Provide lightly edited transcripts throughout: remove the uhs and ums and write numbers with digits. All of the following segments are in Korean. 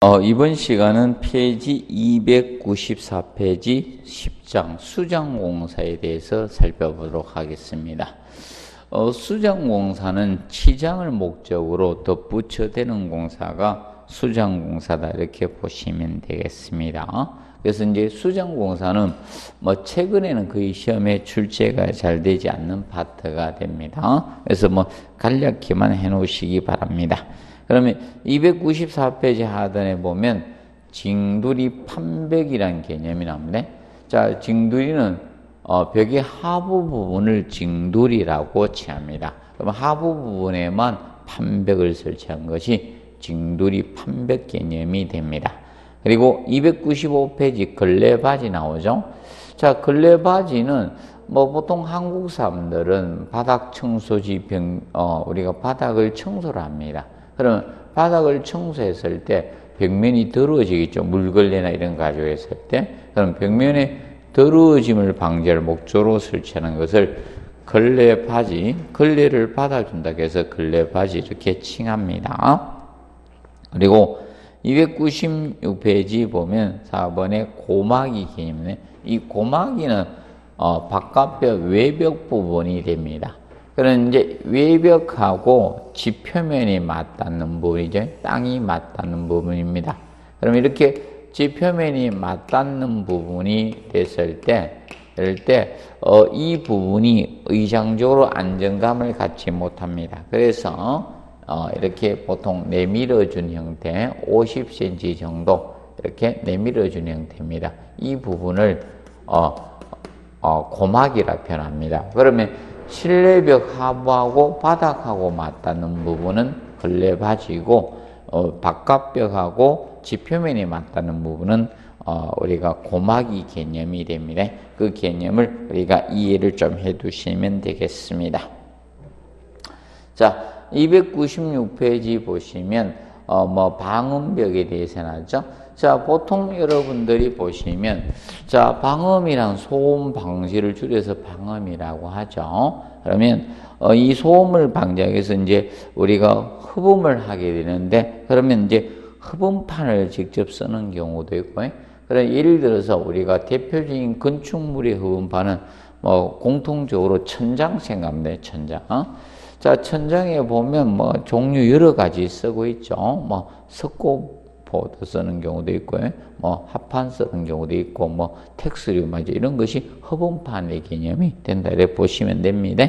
이번 시간은 페이지 294페이지 10장 수장공사에 대해서 살펴보도록 하겠습니다. 수장공사는 치장을 목적으로 덧붙여대는 공사가 수장공사다 이렇게 보시면 되겠습니다. 그래서 이제 수장공사는 최근에는 거의 시험에 출제가 잘 되지 않는 파트가 됩니다. 그래서 간략히만 해 놓으시기 바랍니다. 그러면 294페이지 하단에 보면 징두리 판벽이라는 개념이 나옵니다. 자, 징두리는 벽의 하부 부분을 징두리라고 취합니다. 그럼 하부 부분에만 판벽을 설치한 것이 징두리 판벽 개념이 됩니다. 그리고 295페이지 걸레바지 나오죠. 자, 걸레바지는 보통 한국 사람들은 바닥 청소지 우리가 바닥을 청소를 합니다. 그러면 바닥을 청소했을 때 벽면이 더러워지겠죠. 물걸레나 이런 가져했을 때. 그럼 벽면의 더러워짐을 방지할 목적으로 설치하는 것을 걸레바지, 걸레를 받아준다고 해서 걸레바지 이렇게 칭합니다. 그리고 296페이지 보면 4번에 고막이 개념이네. 이 고막이는 바깥벽 외벽 부분이 됩니다. 그런 이제 외벽하고 지표면이 맞닿는 부분이죠. 땅이 맞닿는 부분입니다. 그럼 이렇게 지표면이 맞닿는 부분이 됐을 때, 이 부분이 의장적으로 안정감을 갖지 못합니다. 그래서 이렇게 보통 내밀어준 형태, 50cm 정도 이렇게 내밀어준 형태입니다. 이 부분을 고막이라 표현합니다. 그러면 실내벽 하부하고 바닥하고 맞닿는 부분은 걸레바지고 바깥벽하고 지표면이 맞닿는 부분은 우리가 고막이 개념이 됩니다. 그 개념을 우리가 이해를 좀 해두시면 되겠습니다. 자, 296페이지 보시면 방음벽에 대해서 나왔죠. 자, 보통 여러분들이 보시면, 자, 방음이란 소음 방지를 줄여서 방음이라고 하죠. 그러면, 이 소음을 방지하기 위해서 이제 우리가 흡음을 하게 되는데, 그러면 이제 흡음판을 직접 쓰는 경우도 있고, 그래, 예를 들어서 우리가 대표적인 건축물의 흡음판은 공통적으로 천장 생각합니다, 천장. 자, 천장에 보면 종류 여러 가지 쓰고 있죠. 석고보드 쓰는 경우도 있고요. 합판 쓰는 경우도 있고, 텍스류, 이런 것이 흡음판의 개념이 된다. 이렇게 보시면 됩니다.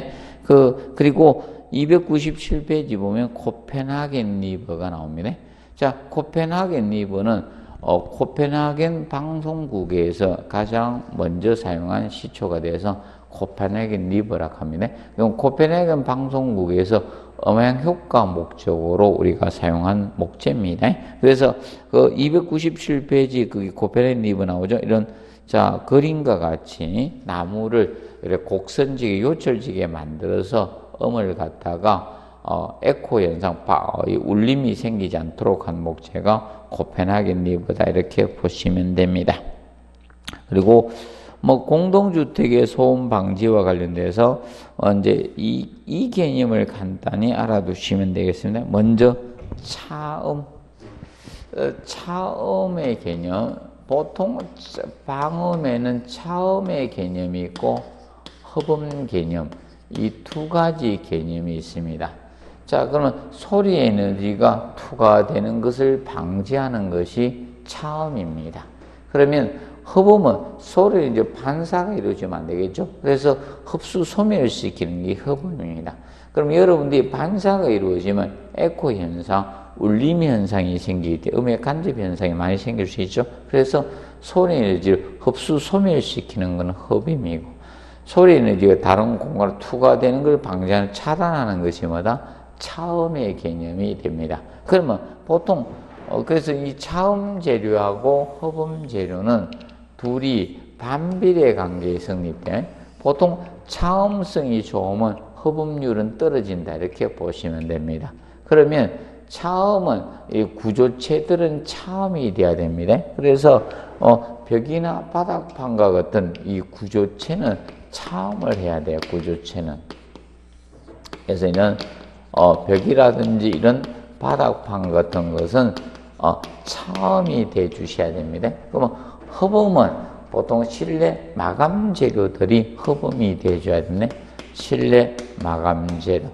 그리고 297페이지 보면 코펜하겐 리버가 나옵니다. 자, 코펜하겐 리버는 코펜하겐 방송국에서 가장 먼저 사용한 시초가 돼서 코펜하겐 리버라고 합니다. 그럼 코펜하겐 방송국에서 음향 효과 목적으로 우리가 사용한 목재입니다. 그래서 297페이지 코펜하겐 리버 나오죠. 이런 그림과 같이 나무를 이렇게 곡선지게 요철지게 만들어서 음을 갖다가 에코 현상, 울림이 생기지 않도록 한 목재가 코펜하겐 리버다 이렇게 보시면 됩니다. 그리고 공동주택의 소음 방지와 관련돼서 이제 이 개념을 간단히 알아두시면 되겠습니다. 먼저 차음의 개념. 보통 방음에는 차음의 개념이 있고 흡음 개념, 이 두 가지 개념이 있습니다. 자, 그러면 소리 에너지가 투과되는 것을 방지하는 것이 차음입니다. 그러면 흡음은 소리를 이제 반사가 이루어지면 안 되겠죠. 그래서 흡수 소멸시키는 게 흡음입니다. 그럼 여러분들이 반사가 이루어지면 에코 현상, 울림 현상이 생기기 때문에 음의 간접 현상이 많이 생길 수 있죠. 그래서 소리 에너지를 흡수 소멸시키는 건 흡음이고, 소리 에너지가 다른 공간으로 투과되는 걸 방지하는, 차단하는 것이 차음의 개념이 됩니다. 그러면 보통 그래서 이 차음 재료하고 흡음 재료는 둘이 반비례 관계에 성립돼. 보통 차음성이 좋으면 흡음률은 떨어진다 이렇게 보시면 됩니다. 그러면 차음은 이 구조체들은 차음이 돼야 됩니다. 그래서 벽이나 바닥판과 같은 이 구조체는 차음을 해야 돼요. 구조체는. 그래서 이런 벽이라든지 이런 바닥판 같은 것은 처음이 돼 주셔야 됩니다. 그러면 허범은 보통 실내 마감 재료들이 허범이 돼 줘야 되네. 실내 마감 재료.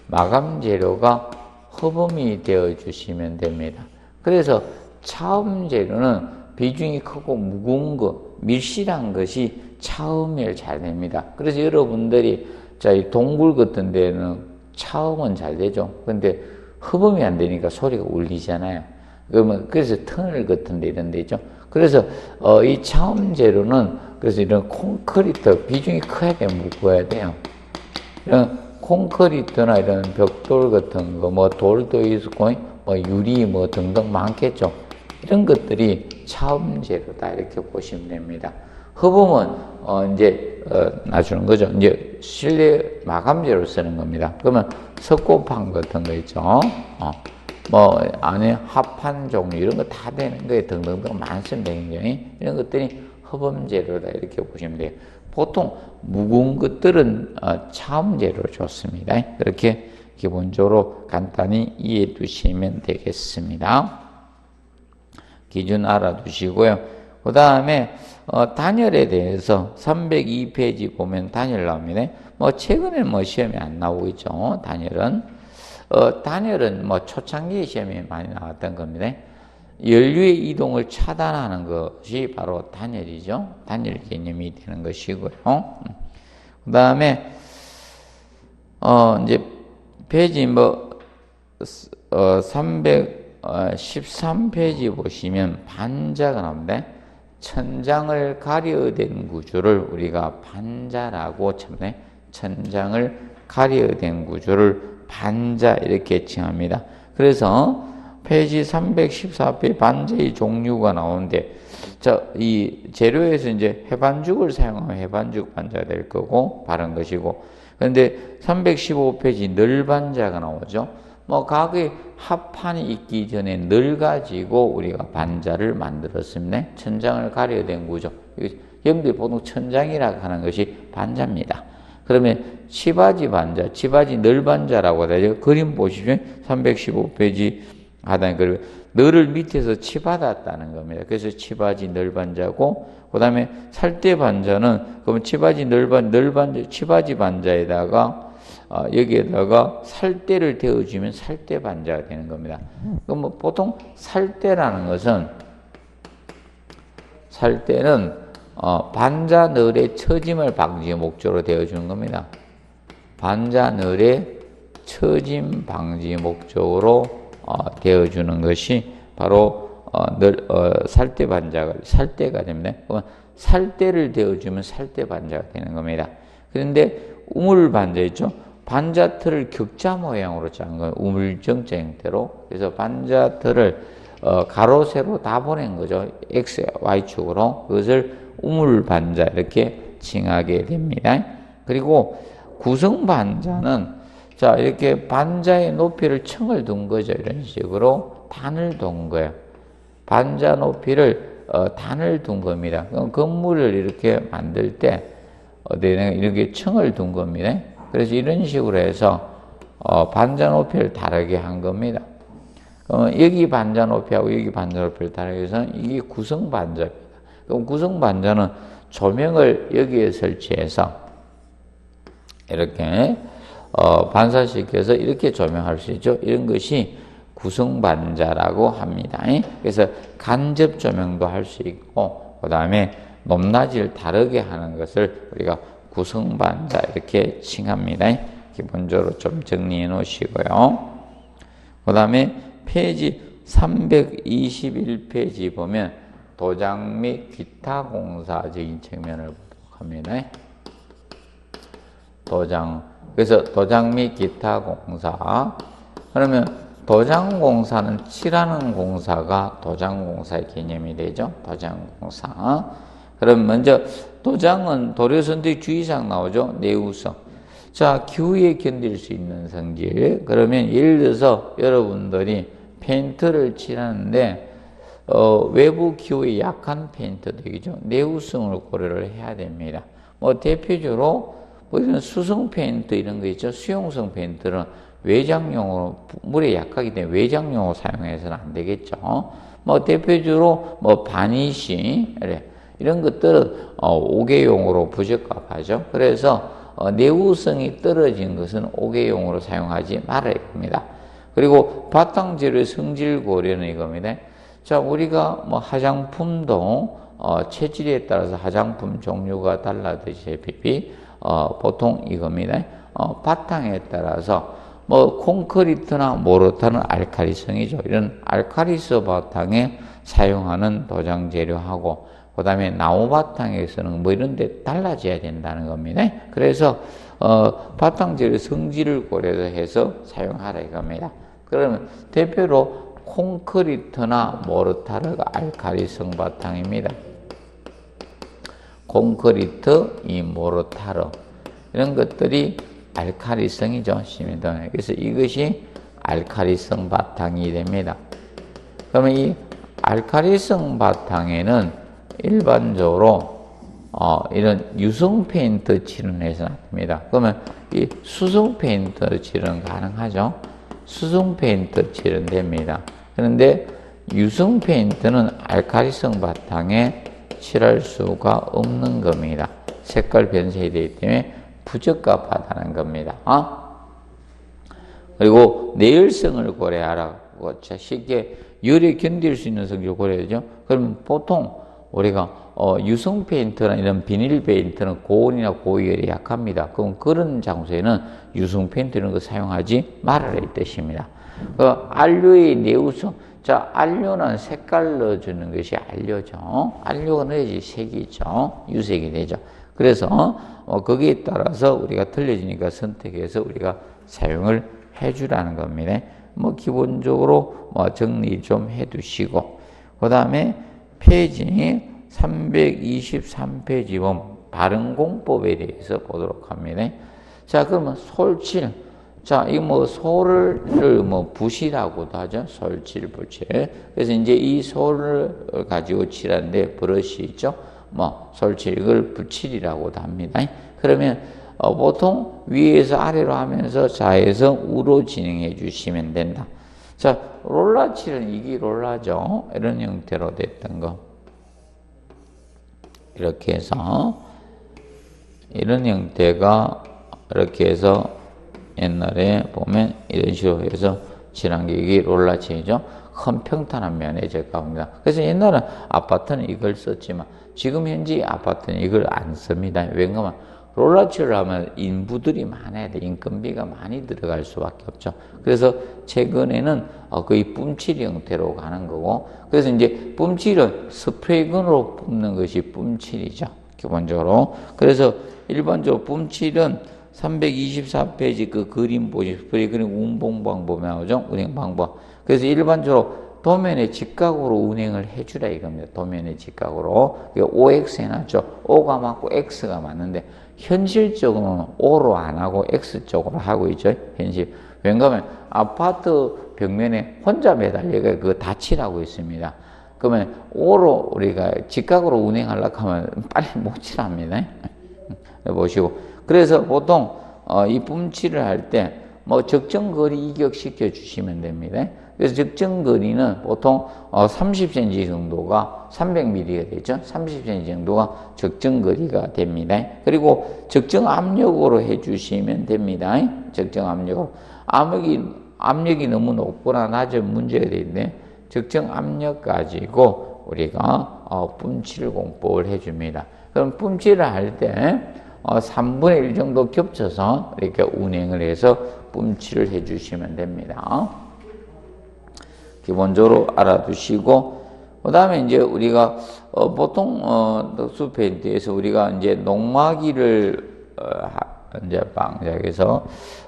마감 재료가 허범이 되어 주시면 됩니다. 그래서 차음 재료는 비중이 크고 무거운 거, 밀실한 것이 차음을 잘 냅니다. 그래서 여러분들이 이 동굴 같은 데는 차음은 잘 되죠. 근데 허범이 안 되니까 소리가 울리잖아요. 그러면 그래서 터널 같은 데 이런 데 있죠. 그래서 이 차음 재료는 그래서 이런 콘크리트 비중이 커야 돼요. 무거워야 돼요. 이런 콘크리트나 이런 벽돌 같은 거, 뭐 돌도 있고, 뭐 유리 뭐 등등 많겠죠. 이런 것들이 차음 재료다 이렇게 보시면 됩니다. 허범은 이제 놔주는 거죠. 이제 실내 마감 재료로 쓰는 겁니다. 그러면 석고판 같은 거 있죠. 뭐 안에 합판 종류 이런 거 다 되는 거에 등등등 많습니다. 굉장히 이런 것들이 허범 재료다 이렇게 보시면 돼요. 보통 무거운 것들은 차음 재료로 좋습니다. 그렇게 기본적으로 간단히 이해해 두시면 되겠습니다. 기준 알아두시고요. 그 다음에 단열에 대해서 302페이지 보면 단열 나옵니다. 뭐 최근에 뭐 시험에 안 나오고 있죠. 단열은 단열은 뭐 초창기 시험에 많이 나왔던 겁니다. 연료의 이동을 차단하는 것이 바로 단열이죠. 단열 개념이 되는 것이고요. 그 다음에 이제 페이지 뭐 313페이지 보시면 반자가 나옵니다. 천장을 가려된 구조를 우리가 반자라고 칭합니다. 천장을 가려된 구조를 반자 이렇게 칭합니다. 그래서 페이지 314페이지 반자의 종류가 나오는데, 이 재료에서 이제 해반죽을 사용하면 해반죽 반자가 될 거고, 바른 것이고, 그런데 315페이지 늘 반자가 나오죠. 뭐, 과거에 합판이 있기 전에 늘 가지고 우리가 반자를 만들었습니다. 천장을 가려된 구조. 여러분들이 보통 천장이라고 하는 것이 반자입니다. 그러면 치바지 반자, 치바지 늘 반자라고 하죠. 그림 보시면 315페이지 하단에 그리고 늘을 밑에서 치받았다는 겁니다. 그래서 치바지 늘 반자고, 그 다음에 살대 반자는 그러면 치바지 늘 반자, 치바지 반자에다가 여기에다가 살대를 대어주면 살대 반자가 되는 겁니다. 그럼 뭐 보통 살대라는 것은 살대는 반자 늘의 처짐을 방지 목적으로 되어주는 겁니다. 반자 늘의 처짐 방지 목적으로 되어주는 것이 바로 살대 반자가 살대가 됩니다. 그러면 살대를 되어주면 살대 반자가 되는 겁니다. 그런데 우물 반자 있죠? 반자 틀을 격자 모양으로 짠 거예요. 우물정자 형태로. 그래서 반자 틀을 가로 세로 다 보낸 거죠. X, Y축으로. 그것을 우물 반자 이렇게 칭하게 됩니다. 그리고 구성 반자는 이렇게 반자의 높이를 층을 둔 거죠. 이런 식으로 단을 둔 거예요. 반자 높이를 단을 둔 겁니다. 그럼 건물을 이렇게 만들 때 이렇게 층을 둔 겁니다. 그래서 이런 식으로 해서 반자 높이를 다르게 한 겁니다. 여기 반자 높이하고 여기 반자 높이를 다르게 해서 이게 구성 반자입니다. 그럼 구성 반자는 조명을 여기에 설치해서 이렇게 반사시켜서 이렇게 조명할 수 있죠. 이런 것이 구성 반자라고 합니다. 그래서 간접 조명도 할 수 있고, 그 다음에 높낮이를 다르게 하는 것을 우리가 구성 반자 이렇게 칭합니다. 기본적으로 좀 정리해 놓으시고요. 그 다음에 페이지 321페이지 보면 도장 및 기타 공사적인 측면을 보도록 합니다. 그래서 도장 및 기타 공사. 그러면 도장 공사는 칠하는 공사가 도장 공사의 개념이 되죠. 도장 공사. 그럼 먼저 도장은 도료선택 주의사항 나오죠. 내우성. 기후에 견딜 수 있는 성질. 그러면 예를 들어서 여러분들이 페인트를 칠하는데 외부 기후에 약한 페인트 되겠죠. 내우성을 고려를 해야 됩니다. 뭐 대표적으로 수성 페인트 이런 거 있죠. 수용성 페인트는 외장용으로, 물에 약하기 때문에 외장용으로 사용해서는 안 되겠죠. 뭐 대표적으로 뭐 바니쉬 이런 것들은 옥외용으로 부적합하죠. 그래서 내구성이 떨어진 것은 옥외용으로 사용하지 말아야 합니다. 그리고 바탕재료의 성질 고려는 이겁니다. 자, 우리가 뭐 화장품도 체질에 따라서 화장품 종류가 달라듯이 보통 이겁니다. 바탕에 따라서 뭐 콘크리트나 모르타는 알칼리성이죠. 이런 알칼리스 바탕에 사용하는 도장 재료하고 그 다음에 나무 바탕에서는 뭐 이런 데 달라져야 된다는 겁니다. 그래서 바탕 재료 성질을 고려해서 사용하라 이겁니다. 그러면 대표로 콘크리트나 모르타르가 알칼리성 바탕입니다. 콘크리트, 이 모르타르 이런 것들이 알칼리성이죠. 그래서 이것이 알칼리성 바탕이 됩니다. 그러면 이 알칼리성 바탕에는 일반적으로 이런 유성 페인트 칠은 해서는 안 됩니다. 그러면 이 수성 페인트 칠은 가능하죠. 수성 페인트 칠은 됩니다. 그런데 유성 페인트는 알칼리성 바탕에 칠할 수가 없는 겁니다. 색깔 변색이 되기 때문에 부적합하다는 겁니다. 그리고 내열성을 고려하라고 쉽게 열에 견딜 수 있는 성질을 고려하죠. 그러면 보통 우리가 유성 페인트나 이런 비닐 페인트는 고온이나 고열이 약합니다. 그럼 그런 장소에는 유성 페인트 이런 거 사용하지 말아라 이 뜻입니다. 안료의 내우성, 자, 안료는 색깔 넣어주는 것이 안료죠. 안료가 넣어야지 색이죠. 유색이 되죠. 그래서 거기에 따라서 우리가 틀려지니까 선택해서 우리가 사용을 해주라는 겁니다. 뭐 기본적으로 정리 좀 해두시고 그 다음에 페이지 323페이지 보면 발음공법에 대해서 보도록 합니다. 자, 그러면 솔칠. 자, 이 솔을 붓이라고도 하죠. 솔칠, 붓칠. 그래서 이제 이 솔을 가지고 칠하는데 브러쉬 있죠. 솔칠, 이걸 붓칠이라고도 합니다. 그러면 보통 위에서 아래로 하면서 좌에서 우로 진행해 주시면 된다. 자, 롤라칠은 이게 롤라죠. 이런 형태로 됐던 거. 이렇게 해서, 이런 형태가 이렇게 해서 옛날에 보면 이런 식으로 해서 칠한 게 이게 롤라칠이죠. 큰 평탄한 면에 적합합니다. 그래서 옛날에 아파트는 이걸 썼지만 지금 현재 아파트는 이걸 안 씁니다. 왜냐하면 롤라칠을 하면 인부들이 많아야 돼. 인건비가 많이 들어갈 수밖에 없죠. 그래서 최근에는 거의 뿜칠 형태로 가는 거고, 그래서 이제 뿜칠은 스프레이건으로 뿜는 것이 뿜칠이죠. 기본적으로. 그래서 일반적으로 뿜칠은 324페이지 그 그림 보시, 스프레이건의 운봉 방법이 나오죠. 운행 방법. 그래서 일반적으로 도면에 직각으로 운행을 해주라 이겁니다. 도면에 직각으로. OX 해놨죠. O가 맞고 X가 맞는데, 현실적으로는 O로 안 하고 X 쪽으로 하고 있죠. 현실. 왜냐하면 아파트 벽면에 혼자 매달려가 그거 다 칠하고 있습니다. 그러면 O로 우리가 직각으로 운행하려고 하면 빨리 못 칠합니다. 보시고. 그래서 보통 이 뿜칠을 할 때 적정 거리 이격시켜 주시면 됩니다. 그래서 적정 거리는 보통 30cm 정도가 300mm가 되죠. 30cm 정도가 적정 거리가 됩니다. 그리고 적정 압력으로 해주시면 됩니다. 적정 압력으로. 압력이 너무 높거나 낮으면 문제가 되는데 적정 압력 가지고 우리가 뿜칠 공법을 해줍니다. 그럼 뿜칠을 할 때 3분의 1 정도 겹쳐서 이렇게 운행을 해서 뿜칠을 해주시면 됩니다. 기본적으로 알아두시고, 그 다음에 이제 우리가, 보통, 덕수 페인트에서 우리가 이제 녹막이를, 이제 방작해서,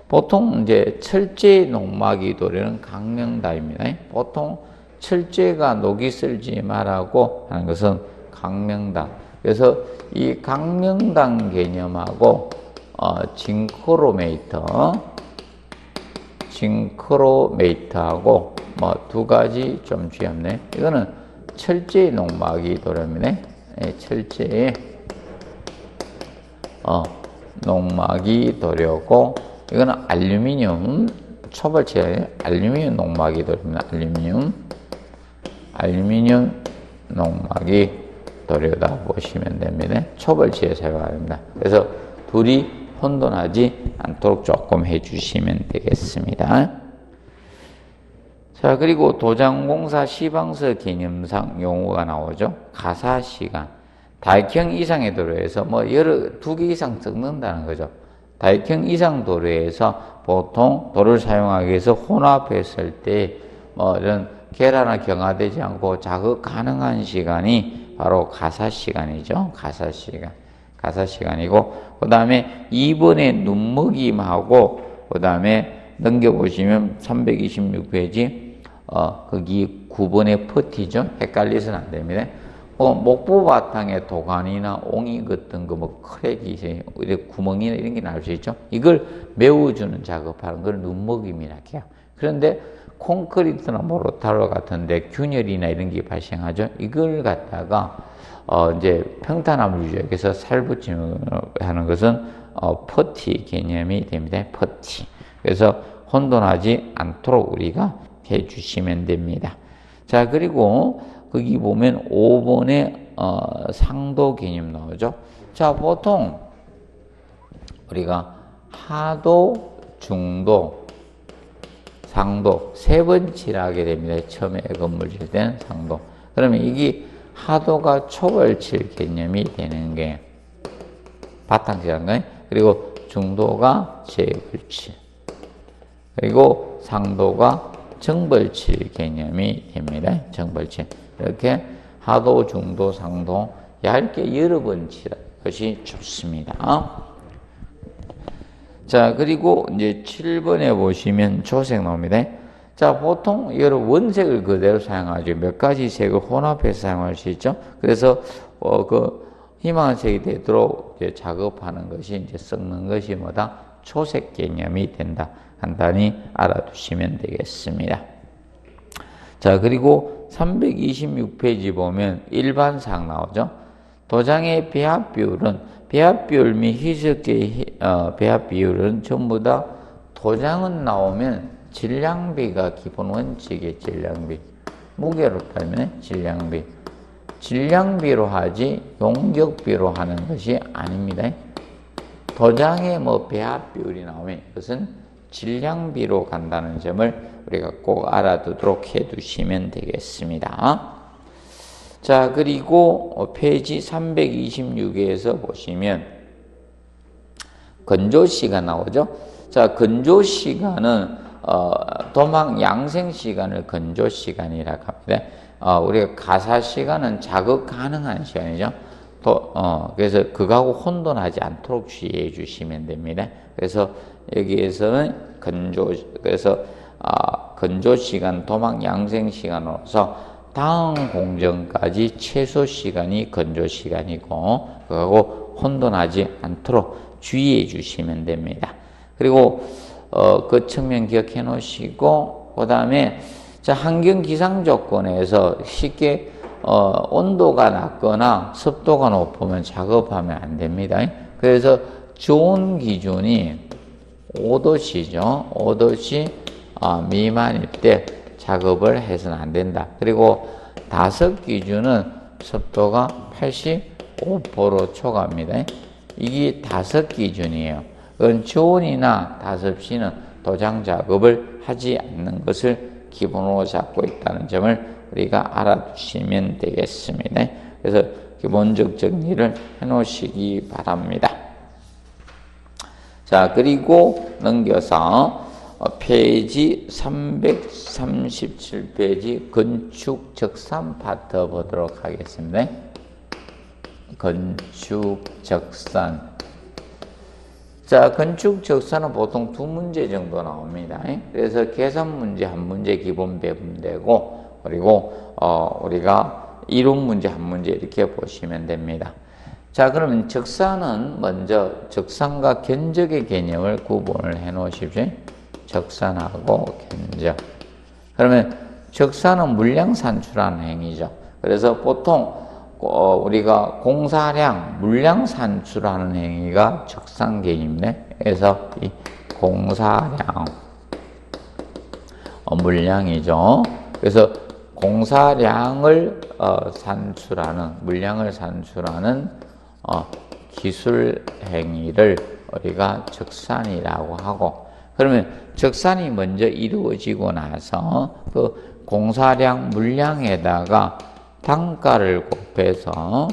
보통 이제 철제 녹막이 도료는 강명다입니다. 보통 철제가 녹이 쓸지 말라고 하는 것은 강명당. 그래서 이 강명당 개념하고, 징크로메이트하고 두 가지 좀 주의하네. 이거는 철제 녹막이 도료입니다. 철제 녹막이 도료고, 이거는 알루미늄 초벌치에 알루미늄 농막이 들어옵니다. 알루미늄 농막이 들여다 보시면 됩니다. 초벌치에 사용합니다. 그래서 둘이 혼돈하지 않도록 조금 해주시면 되겠습니다. 자, 그리고 도장공사 시방서 개념상 용어가 나오죠. 가사시간. 다액형 이상의 도로에서 두 개 이상 적는다는 거죠. 다액형 이상 도로에서 보통 도를 사용하기 위해서 혼합했을 때 이런 계라나 경화되지 않고 작업 가능한 시간이 바로 가사시간이죠. 가사시간이고, 그 다음에 2번의 눈먹임하고, 그 다음에 넘겨보시면 326페이지, 거기 9번의 퍼티죠. 헷갈리서는 안 됩니다. 목부 바탕에 도관이나 옹이 같은 거, 크랙이, 구멍이나 이런 게 나올 수 있죠. 이걸 메워주는 작업하는 걸 눈먹임이라 해요. 그런데 콘크리트나 모르타르 같은데 균열이나 이런 게 발생하죠. 이걸 갖다가, 이제 평탄화물 유적에서 살붙이는 것은, 퍼티 개념이 됩니다. 퍼티. 그래서 혼돈하지 않도록 우리가 해 주시면 됩니다. 자, 그리고 거기 보면 5번에 상도 개념 나오죠. 자, 보통 우리가 하도, 중도, 상도 세 번 칠하게 됩니다. 처음에 건물 칠 때는 상도. 그러면 이게 하도가 초벌칠 개념이 되는 게 바탕칠한 거예요. 그리고 중도가 재벌칠. 그리고 상도가 정벌칠 개념이 됩니다. 정벌칠. 이렇게 하도, 중도, 상도 얇게 여러 번 칠하는 것이 좋습니다. 자, 그리고 이제 7번에 보시면 초색 나옵니다. 자, 보통 여러 원색을 그대로 사용하죠. 몇 가지 색을 혼합해서 사용할 수 있죠. 그래서 희망한 색이 되도록 이제 작업하는 것이 이제 섞는 것이 뭐다? 초색 개념이 된다. 간단히 알아두시면 되겠습니다. 자, 그리고 326페이지 보면 일반사항 나오죠. 도장의 배합 비율 및 희석의 배합 비율은 전부 다 도장은 나오면 질량비가 기본 원칙의 질량비. 무게로 따지면 질량비. 질량비로 하지 용적비로 하는 것이 아닙니다. 도장의 배합 비율이 나오면 이것은 질량비로 간다는 점을 우리가 꼭 알아두도록 해 두시면 되겠습니다. 자, 그리고 페이지 326에서 보시면 건조시가 나오죠. 자, 건조시간은 도막 양생시간을 건조시간이라고 합니다. 우리가 가사시간은 작업 가능한 시간이죠. 그래서 그거하고 혼돈하지 않도록 주의해 주시면 됩니다. 그래서 여기에서는 그래서 건조시간, 도막 양생시간으로서 다음 공정까지 최소 시간이 건조시간이고 그거하고 혼돈하지 않도록 주의해 주시면 됩니다. 그리고 그 측면 기억해 놓으시고 그 다음에 환경 기상 조건에서 쉽게 온도가 낮거나 습도가 높으면 작업하면 안 됩니다. 그래서 좋은 기준이 5도씨죠. 5도씨 미만일 때 작업을 해서는 안 된다. 그리고 다섯 기준은 습도가 85% 초과합니다. 이게 다섯 기준이에요. 그건 저온이나 다섯씨는 도장 작업을 하지 않는 것을 기본으로 잡고 있다는 점을 우리가 알아두시면 되겠습니다. 그래서 기본적 정리를 해 놓으시기 바랍니다. 자, 그리고 넘겨서 페이지 337페이지 건축 적산 파트 보도록 하겠습니다. 건축 적산. 자, 건축 적산은 보통 두 문제 정도 나옵니다. 그래서 계산 문제 한 문제 기본 배분되고, 그리고 우리가 이론 문제 한 문제 이렇게 보시면 됩니다. 자, 그러면 적산은 먼저 적산과 견적의 개념을 구분을 해 놓으십시오. 적산하고 견적. 그러면 적산은 물량 산출하는 행위죠. 그래서 보통 우리가 공사량, 물량 산출하는 행위가 적산 개념입니다. 그래서 이 공사량, 물량이죠. 그래서 공사량을 물량을 산출하는 기술 행위를 우리가 적산이라고 하고, 그러면 적산이 먼저 이루어지고 나서 그 공사량 물량에다가 단가를 곱해서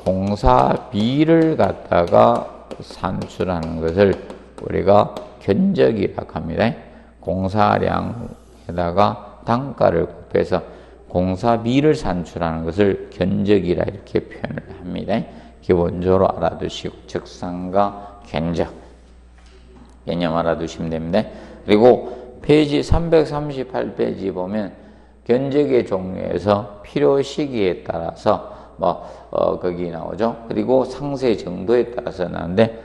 공사비를 갖다가 산출하는 것을 우리가 견적이라고 합니다. 공사량에다가 단가를 곱해서 공사비를 산출하는 것을 견적이라 이렇게 표현을 합니다. 기본적으로 알아두시고 적산과 견적 개념 알아두시면 됩니다. 그리고 페이지 338페이지 보면 견적의 종류에서 필요 시기에 따라서 거기 나오죠. 그리고 상세 정도에 따라서 나오는데,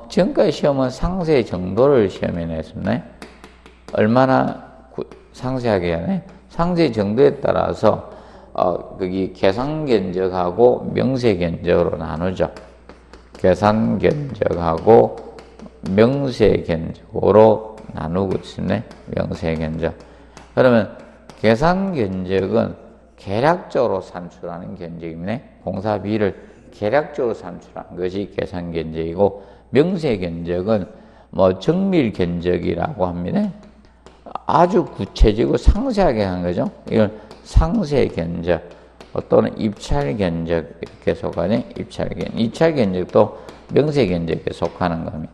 지금까지 시험은 상세 정도를 시험에 냈습니다. 얼마나 상세하게 하네. 상세 정도에 따라서 거기 계산 견적하고 명세 견적으로 나누죠. 계산 견적하고 명세 견적으로 나누고 있습니다. 명세 견적. 그러면 계산 견적은 계략적으로 산출하는 견적입니다. 공사비를 계략적으로 산출하는 것이 계산 견적이고, 명세 견적은 정밀 견적이라고 합니다. 아주 구체적이고 상세하게 한 거죠. 이걸 상세 견적 또는 입찰 견적 이렇게 속하네. 입찰 견적도 명세 견적에 속하는 겁니다.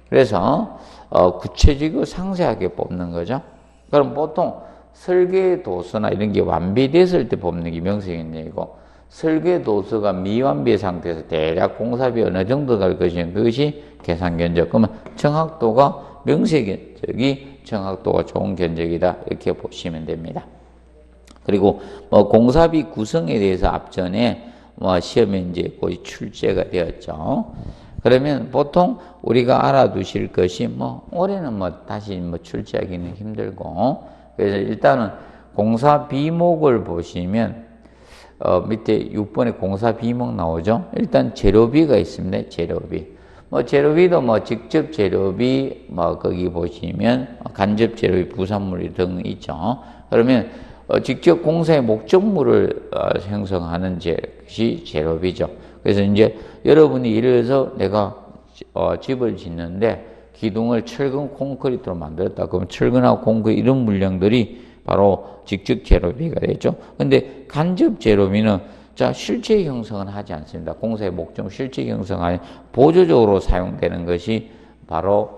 그래서 구체적이고 상세하게 뽑는 거죠. 그럼 보통 설계 도서나 이런 게 완비됐을 때 뽑는 게 명세 견적이고, 설계 도서가 미완비 상태에서 대략 공사비 어느 정도 갈 것이냐, 그것이 계산 견적. 그러면 정확도가 명세 견적이 정확도가 좋은 견적이다 이렇게 보시면 됩니다. 그리고 공사비 구성에 대해서 앞전에 시험에 이제 거의 출제가 되었죠. 그러면 보통 우리가 알아두실 것이 올해는 다시 출제하기는 힘들고, 그래서 일단은 공사 비목을 보시면 밑에 6번에 공사 비목 나오죠. 일단 재료비가 있습니다. 재료비. 재료비도 직접 재료비 거기 보시면 간접 재료비, 부산물 등 있죠. 그러면 직접 공사의 목적물을 생성하는 것이 재료비죠. 그래서 이제 여러분이 예를 들어서 내가 집을 짓는데 기둥을 철근 콘크리트로 만들었다. 그럼 철근하고 콘크리트 이런 물량들이 바로 직접 재료비가 되죠. 근데 간접 재료비는 실제 형성은 하지 않습니다. 공사의 목적 실제 형성하는 보조적으로 사용되는 것이 바로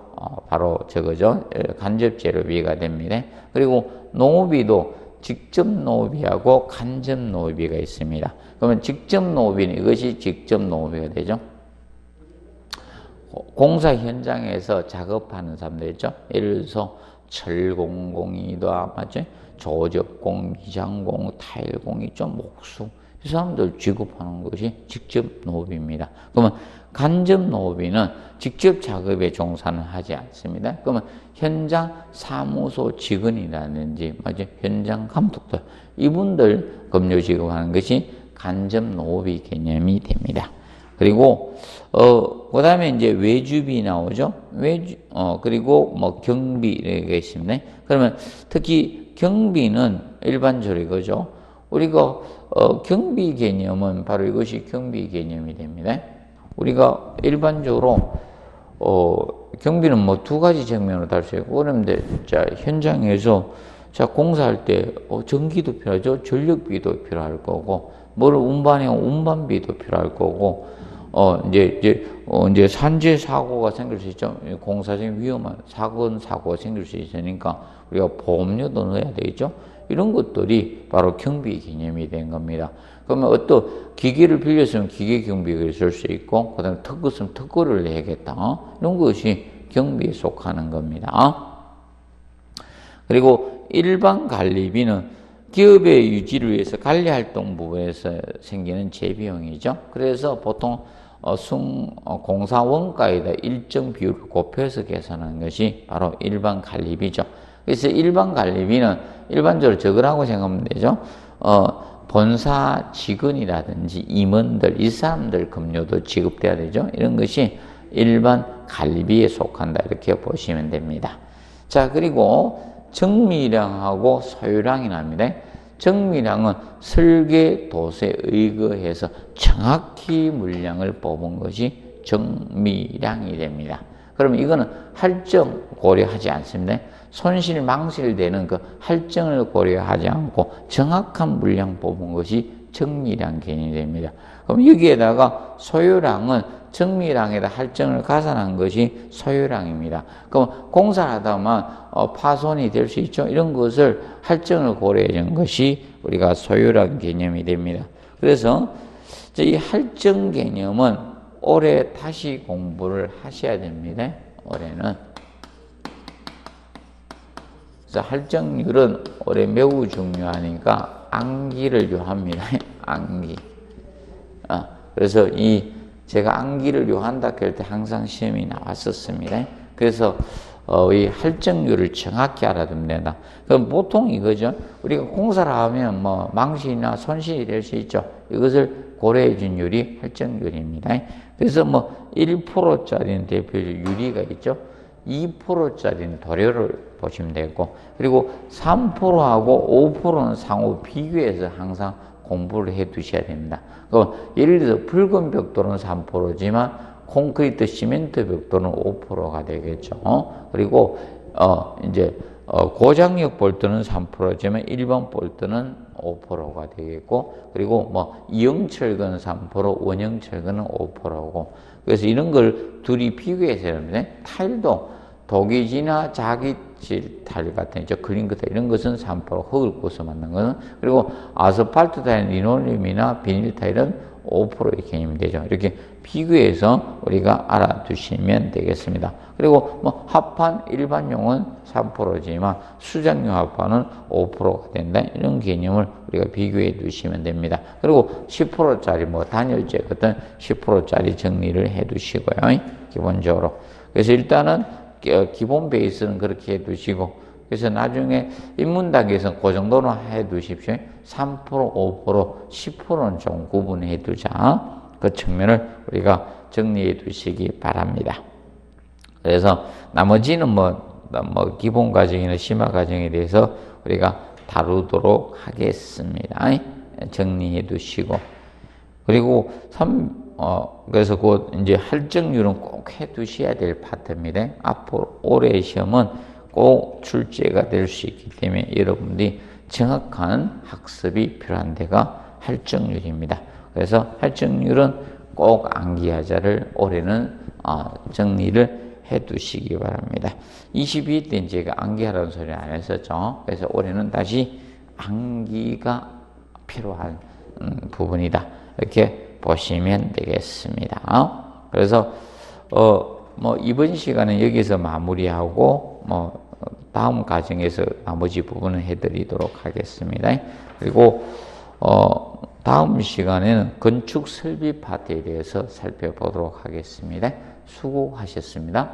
저거죠. 간접 재료비가 됩니다. 그리고 농업비도 직접 농업비하고 간접 농업비가 있습니다. 그러면 직접 농업비는 이것이 직접 농업비가 되죠. 공사 현장에서 작업하는 사람들이죠. 예를 들어서 철공공이도 맞죠? 조적공, 미장공, 타일공이 좀 목수 이 사람들 취급하는 것이 직접 농업입니다. 그러면 간접 농업인은 직접 작업에 종사는 하지 않습니다. 그러면 현장 사무소 직원이라든지 현장 감독들 이분들 급료 지급하는 것이 간접 농업이 개념이 됩니다. 그리고 그 다음에 이제 외주비 나오죠. 그리고 경비 이렇게 있습니다. 그러면 특히 경비는 일반적으로 이거죠. 우리가 경비 개념은 바로 이것이 경비 개념이 됩니다. 우리가 일반적으로 경비는 두 가지 측면으로 다룰 수 있고, 그런데 현장에서 공사할 때 전기도 필요하죠. 전력비도 필요할 거고, 뭐를 운반해야 운반비도 필요할 거고, 이제 산재 사고가 생길 수 있죠. 공사적인 위험한 사고가 생길 수 있으니까 우리가 보험료도 넣어야 되겠죠. 이런 것들이 바로 경비 개념이 된 겁니다. 그러면 어떤 기계를 빌렸으면 기계 경비가 있을 수 있고, 그 다음에 특허 쓰면 특허를 내야겠다. 이런 것이 경비에 속하는 겁니다. 그리고 일반 관리비는 기업의 유지를 위해서 관리활동 부분에서 생기는 재비용이죠. 그래서 보통 공사 원가에다 일정 비율을 곱해서 계산하는 것이 바로 일반 관리비죠. 그래서 일반 관리비는 일반적으로 저거라고 생각하면 되죠. 본사 직원이라든지 임원들, 이 사람들 급료도 지급돼야 되죠. 이런 것이 일반 관리비에 속한다. 이렇게 보시면 됩니다. 자, 그리고 정미량하고 소유량이 납니다. 정미량은 설계 도서에 의거해서 정확히 물량을 뽑은 것이 정미량이 됩니다. 그러면 이거는 할증 고려하지 않습니다. 손실, 망실되는 그 할증을 고려하지 않고 정확한 물량 뽑은 것이 정미량 개념이 됩니다. 그럼 여기에다가 소유량은 정미량에다 할증을 가산한 것이 소유량입니다. 그럼 공사를 하다만 파손이 될 수 있죠. 이런 것을 할증을 고려해 준 것이 우리가 소유량 개념이 됩니다. 그래서 이 할증 개념은 올해 다시 공부를 하셔야 됩니다. 올해는. 그래서 할증률은 올해 매우 중요하니까 암기를 요합니다. 암기. 그래서 제가 암기를 요한다 할 때 항상 시험이 나왔었습니다. 그래서 이 할증률을 정확히 알아두면 된다. 그럼 보통 이거죠. 우리가 공사를 하면 뭐 망신이나 손실이 될 수 있죠. 이것을 고려해 준 율이 할증률입니다. 그래서 뭐 1%짜리는 대표적 유리가 있죠. 2%짜리는 도료를 보시면 되고, 그리고 3%하고 5%는 상호 비교해서 항상 공부를 해 두셔야 됩니다. 예를 들어서 붉은 벽돌은 3%지만 콘크리트 시멘트 벽돌은 5%가 되겠죠. 그리고 이제 고장력 볼트는 3%지만 일반 볼트는 5%가 되겠고, 그리고 뭐 이형철근 3%, 원형철근은 5%고, 그래서 이런 걸 둘이 비교해서 합니다. 타일도 독이지나 자기질 타일 같은 클링크 타일 이런 것은 3% 흙을 부숴 만든 것은, 그리고 아스팔트 타일, 리노리움이나 비닐 타일은 5%의 개념이 되죠. 이렇게 비교해서 우리가 알아두시면 되겠습니다. 그리고 뭐 합판 일반용은 3%지만 수작용 합판은 5%가 된다. 이런 개념을 우리가 비교해 두시면 됩니다. 그리고 10%짜리 뭐 단열재 같은 10%짜리 정리를 해 두시고요. 기본적으로. 그래서 일단은 기본 베이스는 그렇게 해 두시고, 그래서 나중에 인문단계에서는 그 정도는 해 두십시오. 3%, 5%, 10%는 좀 구분해 두자. 그 측면을 우리가 정리해 두시기 바랍니다. 그래서 나머지는 뭐 기본 과정이나 심화 과정에 대해서 우리가 다루도록 하겠습니다. 정리해 두시고. 그리고 그래서 곧 이제 할증률은 꼭 해 두셔야 될 파트입니다. 앞으로 올해 시험은 꼭 출제가 될 수 있기 때문에 여러분들이 정확한 학습이 필요한 데가 할증률입니다. 그래서 할증률은 꼭 암기하자를 올해는 정리를 해 두시기 바랍니다. 22회 때는 제가 암기하라는 소리 안 했었죠. 그래서 올해는 다시 암기가 필요한 부분이다. 이렇게 보시면 되겠습니다. 그래서 뭐 이번 시간은 여기서 마무리하고 뭐 다음 과정에서 나머지 부분을 해드리도록 하겠습니다. 그리고 다음 시간에는 건축 설비 파트에 대해서 살펴보도록 하겠습니다. 수고하셨습니다.